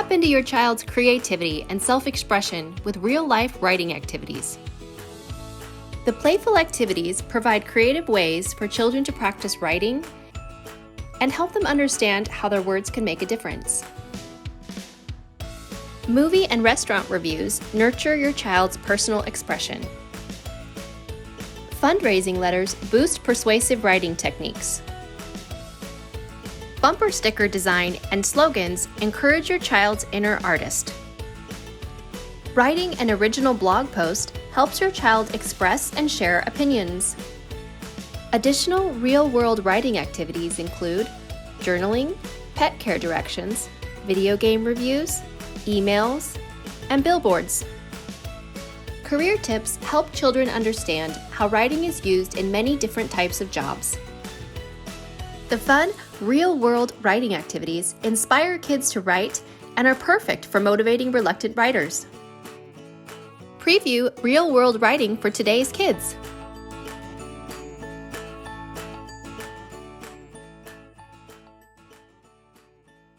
Tap into your child's creativity and self-expression with real-life writing activities. The playful activities provide creative ways for children to practice writing and help them understand how their words can make a difference. Movie and restaurant reviews nurture your child's personal expression. Fundraising letters boost persuasive writing techniques. Bumper sticker design and slogans encourage your child's inner artist. Writing an original blog post helps your child express and share opinions. Additional real-world writing activities include journaling, pet care directions, video game reviews, emails, and billboards. Career tips help children understand how writing is used in many different types of jobs. The fun, real-world writing activities inspire kids to write and are perfect for motivating reluctant writers. Preview real-world writing for today's kids.